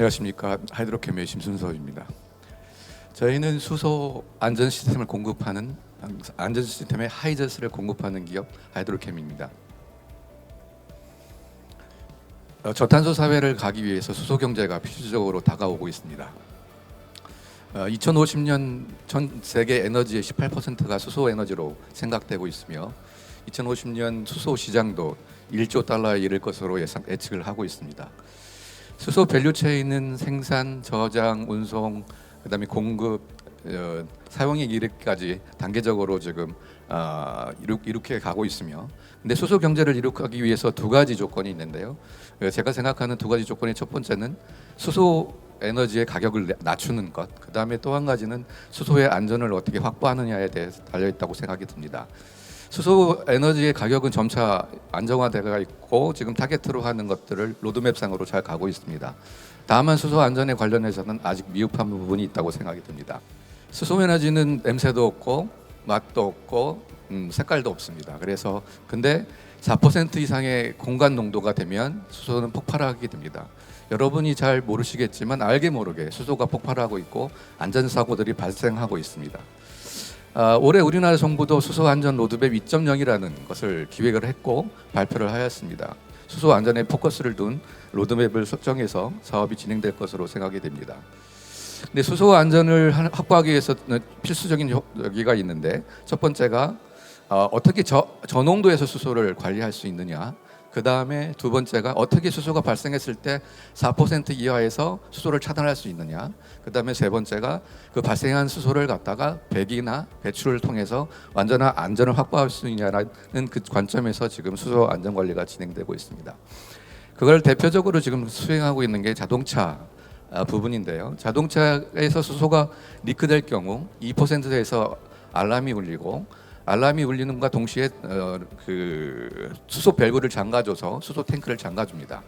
안녕하십니까. 하이드로캠의 심순서입니다. 저희는 수소 안전 시스템을 공급하는 안전 시스템의 하이저스를 공급하는 기업 하이드로캠입니다. 저탄소 사회를 가기 위해서 수소 경제가 필수적으로 다가오고 있습니다. 2050년 전 세계 에너지의 18%가 수소 에너지로 생각되고 있으며 2050년 수소 시장도 1조 달러에 이를 것으로 예측을 하고 있습니다. 수소 밸류체인은 생산, 저장, 운송, 그다음에 공급, 사용에 이르기까지 단계적으로 지금 이렇게 가고 있으며, 근데 수소 경제를 이룩하기 위해서 두 가지 조건이 있는데요. 제가 생각하는 두 가지 조건의 첫 번째는 수소 에너지의 가격을 낮추는 것, 그 다음에 또 한 가지는 수소의 안전을 어떻게 확보하느냐에 대해서 달려 있다고 생각이 듭니다. 수소 에너지의 가격은 점차 안정화되어 있고 지금 타겟으로 하는 것들을 로드맵상으로 잘 가고 있습니다. 다만 수소 안전에 관련해서는 아직 미흡한 부분이 있다고 생각이 듭니다. 수소 에너지는 냄새도 없고 맛도 없고 색깔도 없습니다. 그래서 근데 4% 이상의 공간 농도가 되면 수소는 폭발하게 됩니다. 여러분이 잘 모르시겠지만 알게 모르게 수소가 폭발하고 있고 안전사고들이 발생하고 있습니다. 올해 우리나라 정부도 수소 안전 로드맵 2.0이라는 것을 기획을 했고 발표를 하였습니다. 수소 안전에 포커스를 둔 로드맵을 설정해서 사업이 진행될 것으로 생각이 됩니다. 근데 수소 안전을 확보하기 위해서는 필수적인 여기가 있는데, 첫 번째가 어떻게 저농도에서 수소를 관리할 수 있느냐, 그 다음에 두 번째가 어떻게 수소가 발생했을 때 4% 이하에서 수소를 차단할 수 있느냐, 그 다음에 세 번째가 그 발생한 수소를 갖다가 배기나 배출을 통해서 완전한 안전을 확보할 수 있냐라는 그 관점에서 지금 수소 안전 관리가 진행되고 있습니다. 그걸 대표적으로 지금 수행하고 있는 게 자동차 부분인데요. 자동차에서 수소가 리크될 경우 2%에서 알람이 울리고, 알람이 울리는 것과 동시에 그 수소 밸브를 잠가줘서 수소 탱크를 잠가줍니다.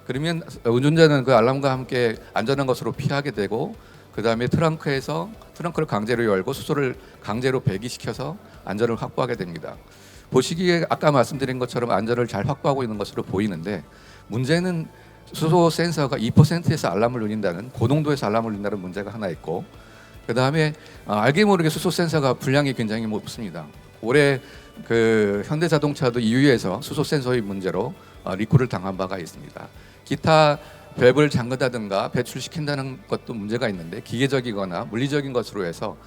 그러면 운전자는 그 알람과 함께 안전한 것으로 피하게 되고, 그 다음에 트렁크를 강제로 열고 수소를 강제로 배기시켜서 안전을 확보하게 됩니다. 보시기에 아까 말씀드린 것처럼 안전을 잘 확보하고 있는 것으로 보이는데, 문제는 수소 센서가 2%에서 알람을 울린다는, 고농도에서 알람을 울린다는 문제가 하나 있고, 그 다음에 알게 모르게 수소 센서가 분량이 굉장히 높습니다. 올해 그 현대자동차도 EU에서 수소 센서의 문제로 리콜을 당한 바가 있습니다. 기타 밸브를 잠그다든가 배출시킨다는 것도 문제가 있는데, 기계적이거나 물리적인 것으로 해서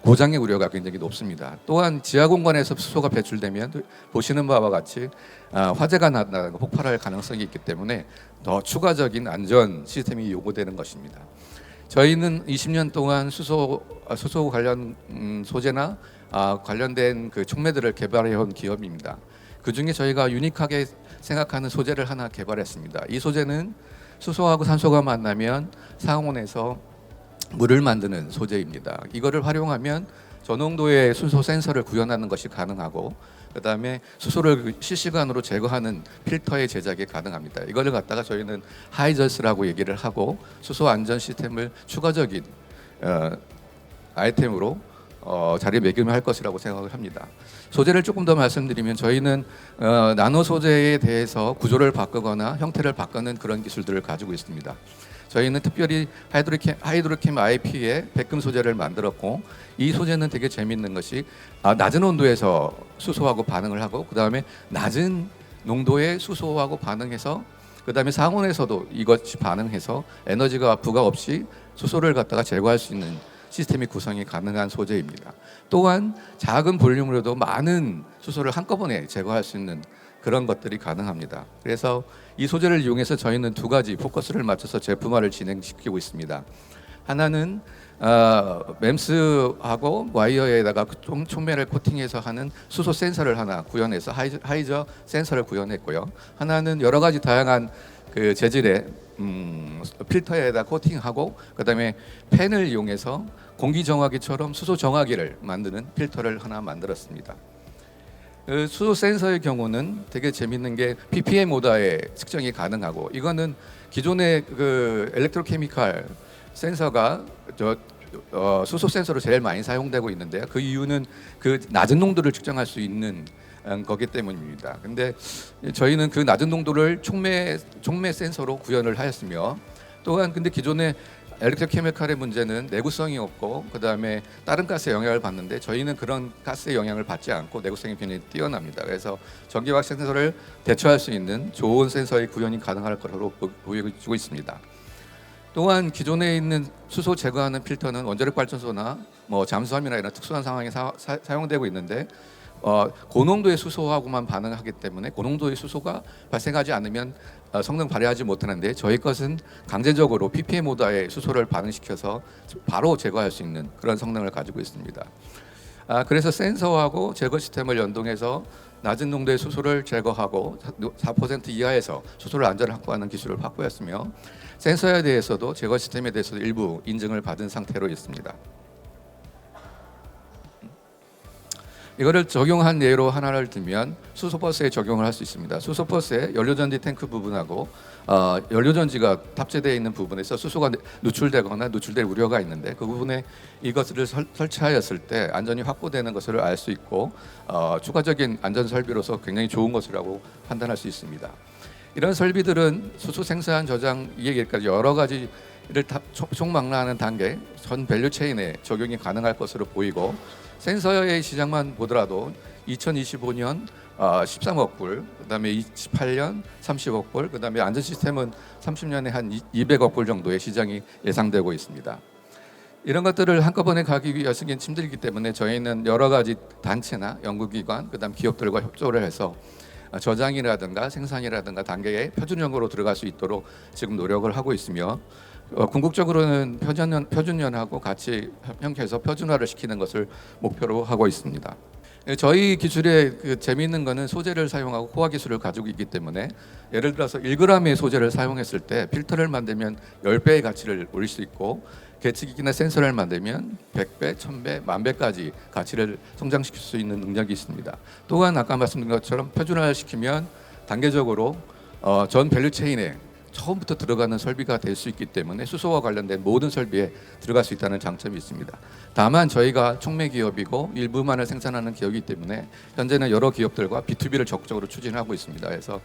고장의 우려가 굉장히 높습니다. 또한 지하 공간에서 수소가 배출되면 보시는 바와 같이 화재가 나거나 폭발할 가능성이 있기 때문에 더 추가적인 안전 시스템이 요구되는 것입니다. 저희는 20년 동안 수소 관련 소재나 관련된 그 촉매들을 개발해온 기업입니다. 그 중에 저희가 유니크하게 생각하는 소재를 하나 개발했습니다. 이 소재는 수소하고 산소가 만나면 상온에서 물을 만드는 소재입니다. 이거를 활용하면 저농도의 수소 센서를 구현하는 것이 가능하고, 그 다음에 수소를 실시간으로 제거하는 필터의 제작이 가능합니다. 이거를 갖다가 저희는 하이저스라고 얘기를 하고, 수소 안전 시스템을 추가적인 아이템으로 자리매김할 것이라고 생각을 합니다. 소재를 조금 더 말씀드리면, 저희는 나노 소재에 대해서 구조를 바꾸거나 형태를 바꾸는 그런 기술들을 가지고 있습니다. 저희는 특별히 하이드로캠 IP의 백금 소재를 만들었고, 이 소재는 되게 재미있는 것이 낮은 온도에서 수소하고 반응을 하고, 그 다음에 낮은 농도의 수소하고 반응해서, 그 다음에 상온에서도 이것이 반응해서 에너지가 부가 없이 수소를 갖다가 제거할 수 있는 시스템이 구성이 가능한 소재입니다. 또한 작은 볼륨으로도 많은 수소를 한꺼번에 제거할 수 있는 그런 것들이 가능합니다. 그래서 이 소재를 이용해서 저희는 두 가지 포커스를 맞춰서 제품화를 진행시키고 있습니다. 하나는 램스하고 와이어에다가 촉매를 코팅해서 하는 수소 센서를 하나 구현해서 하이저 센서를 구현했고요. 하나는 여러 가지 다양한 그 재질의 필터에다 코팅하고, 그다음에 펜을 이용해서 공기 정화기처럼 수소 정화기를 만드는 필터를 하나 만들었습니다. 그 수소 센서의 경우는 되게 재밌는 게 ppm 오다의 측정이 가능하고, 이거는 기존의 그 엘렉트로케미칼 센서가 수소 센서로 제일 많이 사용되고 있는데요. 그 이유는 그 낮은 농도를 측정할 수 있는 거기 때문입니다. 근데 저희는 그 낮은 농도를 촉매 센서로 구현을 하였으며, 또한 근데 기존의 엘렉트로케미칼의 문제는 내구성이 없고 그다음에 다른 가스에 영향을 받는데 저희는 그런 가스의 영향을 받지 않고 내구성이 굉장히 뛰어납니다. 그래서 전기화학 센서를 대처할 수 있는 좋은 센서의 구현이 가능할 것으로 보여지고 있습니다. 또한 기존에 있는 수소 제거하는 필터는 원자력 발전소나 뭐 잠수함이나 이런 특수한 상황에 사용되고 있는데 고농도의 수소하고만 반응하기 때문에 고농도의 수소가 발생하지 않으면 성능 발휘하지 못하는데 저희 것은 강제적으로 ppm 모드의 수소를 반응시켜서 바로 제거할 수 있는 그런 성능을 가지고 있습니다. 그래서 센서하고 제거 시스템을 연동해서 낮은 농도의 수소를 제거하고 4% 이하에서 수소를 안전을 확보하는 기술을 확보했으며 센서에 대해서도 제거 시스템에 대해서도 일부 인증을 받은 상태로 있습니다. 이거를 적용한 예로 하나를 들면 수소버스에 적용을 할 수 있습니다. 수소버스의 연료전지 탱크 부분하고 연료전지가 탑재되어 있는 부분에서 수소가 누출되거나 누출될 우려가 있는데 그 부분에 이것을 설치하였을 때 안전이 확보되는 것을 알 수 있고 추가적인 안전 설비로서 굉장히 좋은 것이라고 판단할 수 있습니다. 이런 설비들은 수소 생산, 저장, 이해까지 여러 가지를 총망라하는 단계 전 밸류 체인에 적용이 가능할 것으로 보이고 센서의 시장만 보더라도 2025년 13억 불, 그다음에 28년 30억 불, 그다음에 안전 시스템은 30년에 한 200억 불 정도의 시장이 예상되고 있습니다. 이런 것들을 한꺼번에 가기 위해서는 힘들기 때문에 저희는 여러 가지 단체나 연구기관, 그다음 기업들과 협조를 해서 저장이라든가 생산이라든가 단계에 표준형으로 들어갈 수 있도록 지금 노력을 하고 있으며 궁극적으로는 표준연하고 같이 협력해서 표준화를 시키는 것을 목표로 하고 있습니다. 저희 기술의 재미있는 거는 소재를 사용하고 호화 기술을 가지고 있기 때문에 예를 들어서 1g의 소재를 사용했을 때 필터를 만들면 10배의 가치를 올릴 수 있고 계측기기나 센서를 만들면 100배, 1000배, 10,000배까지 가치를 성장시킬 수 있는 능력이 있습니다. 또한 아까 말씀드린 것처럼 표준화를 시키면 단계적으로 전 밸류 체인에 처음부터 들어가는 설비가 될 수 있기 때문에 수소와 관련된 모든 설비에 들어갈 수 있다는 장점이 있습니다. 다만 저희가 촉매 기업이고 일부만을 생산하는 기업이기 때문에 현재는 여러 기업들과 B2B를 적극적으로 추진하고 있습니다. 그래서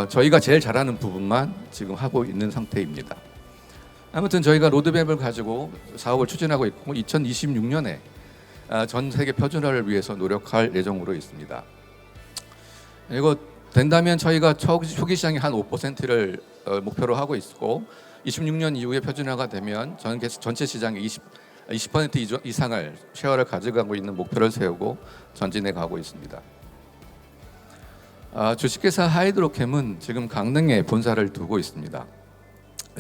저희가 제일 잘하는 부분만 지금 하고 있는 상태입니다. 아무튼 저희가 로드맵을 가지고 사업을 추진하고 있고 2026년에 전 세계 표준화를 위해서 노력할 예정으로 있습니다. 이거 된다면 저희가 초기 시장의 한 5%를 목표로 하고 있고 26년 이후에 표준화가 되면 전체 시장의 20% 이상을 쉐어를 가져가고 있는 목표를 세우고 전진해 가고 있습니다. 주식회사 하이드로캠은 지금 강릉에 본사를 두고 있습니다.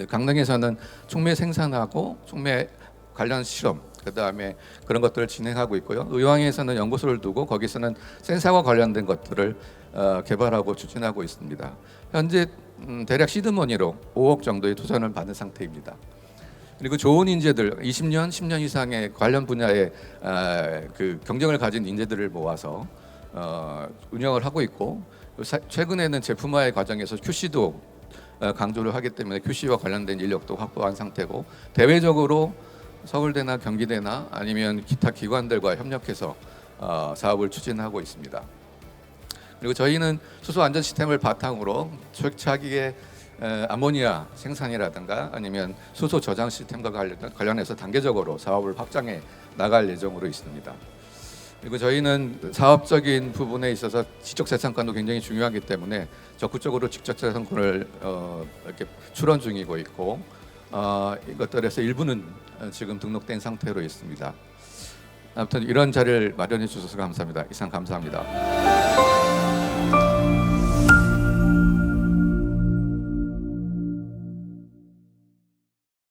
강릉에서는 촉매 생산하고 촉매 관련 실험 그다음에 그런 것들을 진행하고 있고요. 의왕에서는 연구소를 두고 거기서는 센서와 관련된 것들을 개발하고 추진하고 있습니다. 현재 대략 시드머니로 5억 정도의 투자를 받은 상태입니다. 그리고 좋은 인재들 20년, 10년 이상의 관련 분야의 그 경쟁을 가진 인재들을 모아서 운영을 하고 있고 최근에는 제품화의 과정에서 QC도 강조를 하기 때문에 QC와 관련된 인력도 확보한 상태고 대외적으로 서울대나 경기대나 아니면 기타 기관들과 협력해서 사업을 추진하고 있습니다. 그리고 저희는 수소 안전 시스템을 바탕으로 초기의 아모니아 생산이라든가 아니면 수소 저장 시스템과 관련해서 단계적으로 사업을 확장해 나갈 예정으로 있습니다. 그리고 저희는 사업적인 부분에 있어서 지적재산권도 굉장히 중요하기 때문에 적극적으로 지적재산권을 이렇게 출원 중이고 있고 이것들에서 일부는 지금 등록된 상태로 있습니다. 아무튼 이런 자리를 마련해 주셔서 감사합니다. 이상 감사합니다.